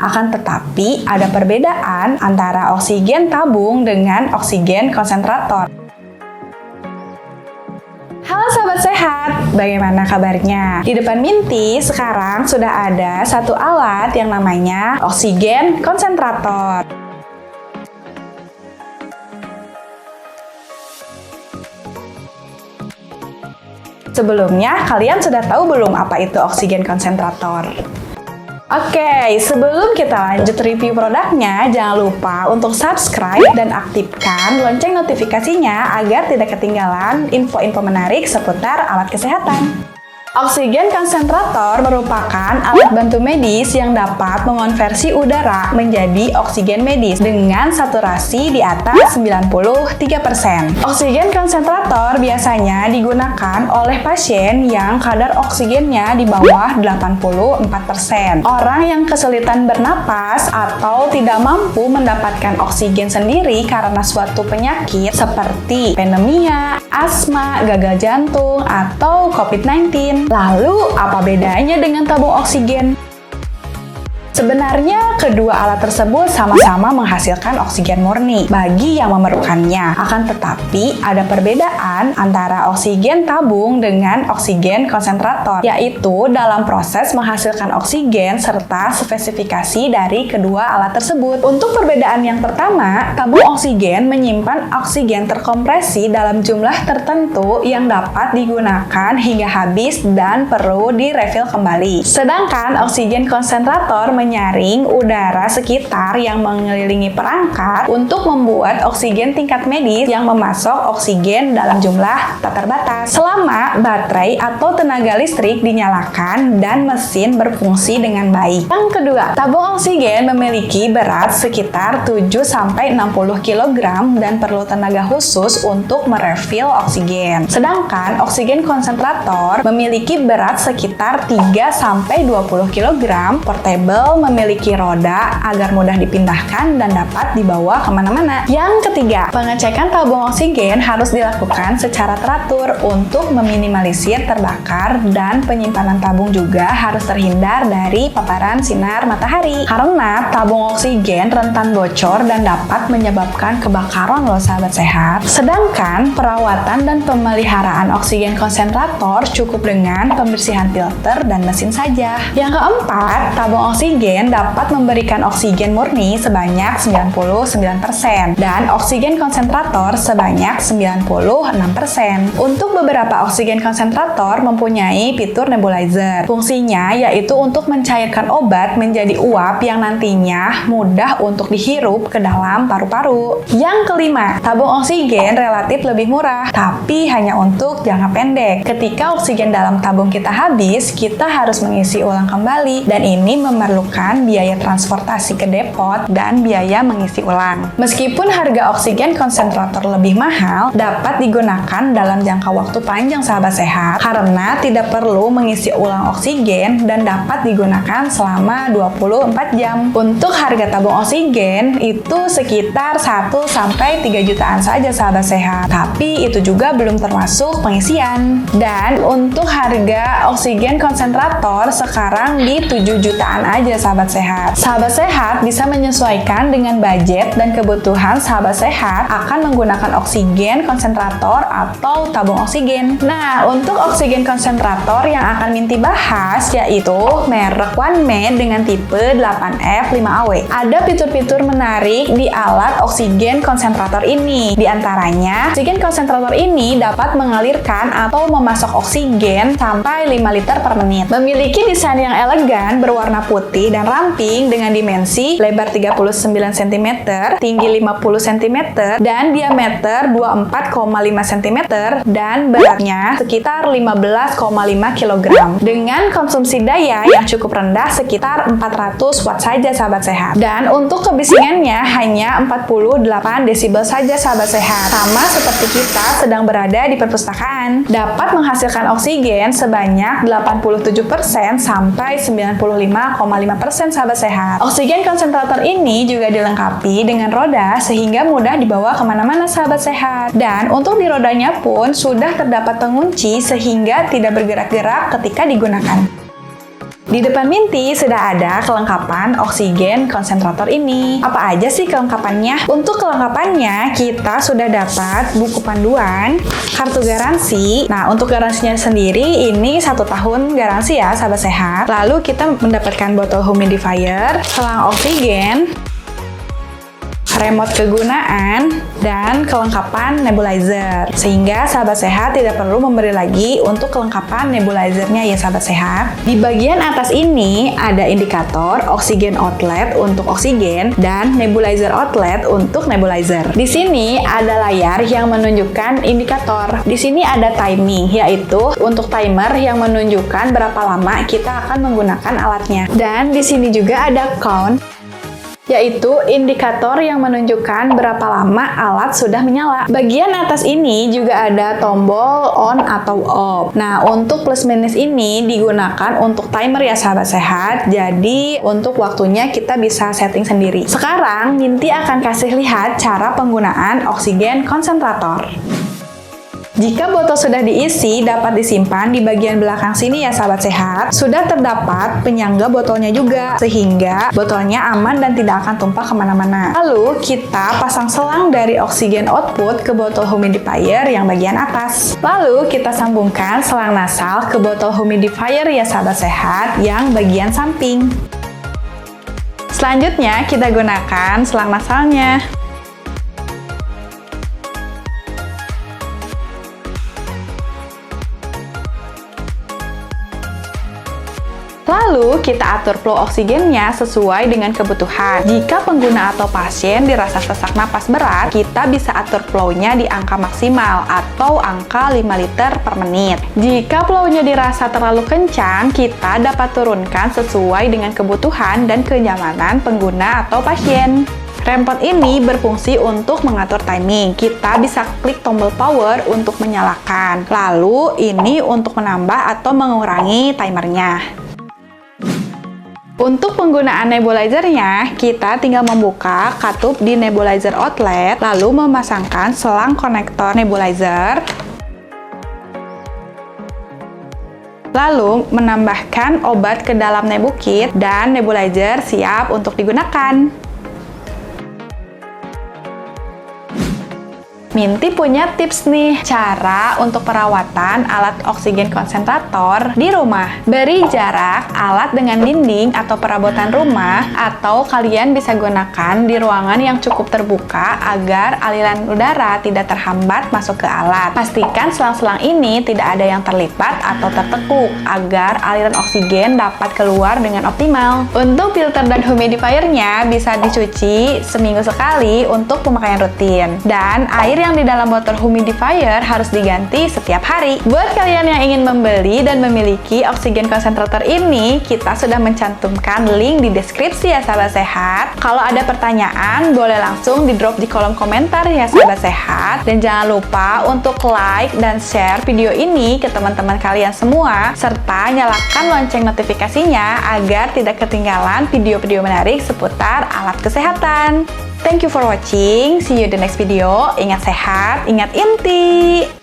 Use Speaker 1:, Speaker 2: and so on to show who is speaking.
Speaker 1: Akan tetapi, ada perbedaan antara oksigen tabung dengan oksigen konsentrator. Halo sahabat sehat, bagaimana kabarnya? Di depan Minty sekarang sudah ada satu alat yang namanya oksigen konsentrator. Sebelumnya, kalian sudah tahu belum apa itu oksigen konsentrator? Oke, sebelum kita lanjut review produknya, jangan lupa untuk subscribe dan aktifkan lonceng notifikasinya agar tidak ketinggalan info-info menarik seputar alat kesehatan. Oksigen konsentrator merupakan alat bantu medis yang dapat mengonversi udara menjadi oksigen medis dengan saturasi di atas 93%. Oksigen konsentrator biasanya digunakan oleh pasien yang kadar oksigennya di bawah 84%. Orang yang kesulitan bernapas atau tidak mampu mendapatkan oksigen sendiri karena suatu penyakit seperti pneumonia, asma, gagal jantung, atau COVID-19. Lalu, apa bedanya dengan tabung oksigen? Sebenarnya, kedua alat tersebut sama-sama menghasilkan oksigen murni bagi yang memerlukannya. Akan tetapi, ada perbedaan antara oksigen tabung dengan oksigen konsentrator, yaitu dalam proses menghasilkan oksigen serta spesifikasi dari kedua alat tersebut. Untuk perbedaan yang pertama, tabung oksigen menyimpan oksigen terkompresi dalam jumlah tertentu yang dapat digunakan hingga habis dan perlu direfill kembali. Sedangkan oksigen konsentrator menyaring udara sekitar yang mengelilingi perangkat untuk membuat oksigen tingkat medis yang memasok oksigen dalam jumlah tak terbatas selama baterai atau tenaga listrik dinyalakan dan mesin berfungsi dengan baik. Yang kedua, tabung oksigen memiliki berat sekitar 7-60 kg dan perlu tenaga khusus untuk merefill oksigen. Sedangkan oksigen konsentrator memiliki berat sekitar 3-20 kg, portable, memiliki roda agar mudah dipindahkan dan dapat dibawa kemana-mana. Yang ketiga, pengecekan tabung oksigen harus dilakukan secara teratur untuk meminimalisir terbakar dan penyimpanan tabung juga harus terhindar dari paparan sinar matahari. Karena tabung oksigen rentan bocor dan dapat menyebabkan kebakaran loh sahabat sehat. Sedangkan perawatan dan pemeliharaan oksigen konsentrator cukup dengan pembersihan filter dan mesin saja. Yang keempat, tabung oksigen dapat memberikan oksigen murni sebanyak 99% dan oksigen konsentrator sebanyak 96%. Untuk beberapa oksigen konsentrator mempunyai fitur nebulizer. Fungsinya yaitu untuk mencairkan obat menjadi uap yang nantinya mudah untuk dihirup ke dalam paru-paru. Yang kelima, tabung oksigen relatif lebih murah, tapi hanya untuk jangka pendek. Ketika oksigen dalam tabung kita habis, kita harus mengisi ulang kembali dan ini memerlukan biaya transportasi ke depot dan biaya mengisi ulang. Meskipun harga oksigen konsentrator lebih mahal, dapat digunakan dalam jangka waktu panjang sahabat sehat karena tidak perlu mengisi ulang oksigen dan dapat digunakan selama 24 jam. Untuk harga tabung oksigen itu sekitar 1-3 jutaan saja sahabat sehat. Tapi itu juga belum termasuk pengisian. Dan untuk harga oksigen konsentrator sekarang di 7 jutaan aja sahabat sehat. Sahabat sehat bisa menyesuaikan dengan budget dan kebutuhan sahabat sehat akan menggunakan oksigen konsentrator atau tabung oksigen. Nah, untuk oksigen konsentrator yang akan Minty bahas yaitu merek OneMed dengan tipe 8F5AW. Ada fitur-fitur menarik di alat oksigen konsentrator ini. Di antaranya, oksigen konsentrator ini dapat mengalirkan atau memasok oksigen sampai 5 liter per menit. Memiliki desain yang elegan berwarna putih dan ramping dengan dimensi lebar 39 cm, tinggi 50 cm, dan diameter 24,5 cm dan beratnya sekitar 15,5 kg. Dengan konsumsi daya yang cukup rendah sekitar 400 watt saja sahabat sehat. Dan untuk kebisingannya hanya 48 desibel saja sahabat sehat. Sama seperti kita sedang berada di perpustakaan. Dapat menghasilkan oksigen sebanyak 87% sampai 95,5% sahabat sehat. Oksigen konsentrator ini juga dilengkapi dengan roda sehingga mudah dibawa kemana-mana sahabat sehat. Dan untuk di rodanya pun sudah terdapat pengunci sehingga tidak bergerak-gerak ketika digunakan. Di depan Minty sudah ada kelengkapan oksigen konsentrator ini. Apa aja sih kelengkapannya? Untuk kelengkapannya, kita sudah dapat buku panduan, kartu garansi. Nah, untuk garansinya sendiri, ini 1 tahun garansi ya, sahabat sehat. Lalu kita mendapatkan botol humidifier, selang oksigen, remote kegunaan, dan kelengkapan nebulizer. Sehingga sahabat sehat tidak perlu memberi lagi untuk kelengkapan nebulizernya ya sahabat sehat. Di bagian atas ini ada indikator oksigen outlet untuk oksigen dan nebulizer outlet untuk nebulizer. Di sini ada layar yang menunjukkan indikator. Di sini ada timing, yaitu untuk timer yang menunjukkan berapa lama kita akan menggunakan alatnya. Dan di sini juga ada count, yaitu indikator yang menunjukkan berapa lama alat sudah menyala. Bagian atas ini juga ada tombol on atau off. Nah, untuk plus minus ini digunakan untuk timer ya sahabat sehat. Jadi, untuk waktunya kita bisa setting sendiri. Sekarang, Minty akan kasih lihat cara penggunaan oksigen konsentrator. Jika botol sudah diisi, dapat disimpan di bagian belakang sini ya sahabat sehat. Sudah terdapat penyangga botolnya juga, sehingga botolnya aman dan tidak akan tumpah kemana-mana. Lalu, kita pasang selang dari oksigen output ke botol humidifier yang bagian atas. Lalu, kita sambungkan selang nasal ke botol humidifier ya sahabat sehat yang bagian samping. Selanjutnya, kita gunakan selang nasalnya. Lalu, kita atur flow oksigennya sesuai dengan kebutuhan. Jika pengguna atau pasien dirasa sesak napas berat, kita bisa atur flow-nya di angka maksimal atau angka 5 liter per menit. Jika flow-nya dirasa terlalu kencang, kita dapat turunkan sesuai dengan kebutuhan dan kenyamanan pengguna atau pasien. Remote ini berfungsi untuk mengatur timing. Kita bisa klik tombol power untuk menyalakan. Lalu, ini untuk menambah atau mengurangi timernya. Untuk penggunaan nebulizernya, kita tinggal membuka katup di nebulizer outlet, lalu memasangkan selang konektor nebulizer, lalu menambahkan obat ke dalam nebu kit, dan nebulizer siap untuk digunakan. Minty punya tips nih, cara untuk perawatan alat oksigen konsentrator di rumah. Beri jarak alat dengan dinding atau perabotan rumah, atau kalian bisa gunakan di ruangan yang cukup terbuka agar aliran udara tidak terhambat masuk ke alat. Pastikan selang-selang ini tidak ada yang terlipat atau tertekuk agar aliran oksigen dapat keluar dengan optimal. Untuk filter dan humidifiernya bisa dicuci seminggu sekali untuk pemakaian rutin. Dan air yang di dalam botol humidifier harus diganti setiap hari. Buat kalian yang ingin membeli dan memiliki oksigen konsentrator ini, kita sudah mencantumkan link di deskripsi ya sahabat sehat. Kalau ada pertanyaan, boleh langsung di drop di kolom komentar ya sahabat sehat. Dan jangan lupa untuk like dan share video ini ke teman-teman kalian semua, serta nyalakan lonceng notifikasinya agar tidak ketinggalan video-video menarik seputar alat kesehatan. Thank you for watching. See you in the next video. Ingat sehat, ingat inti.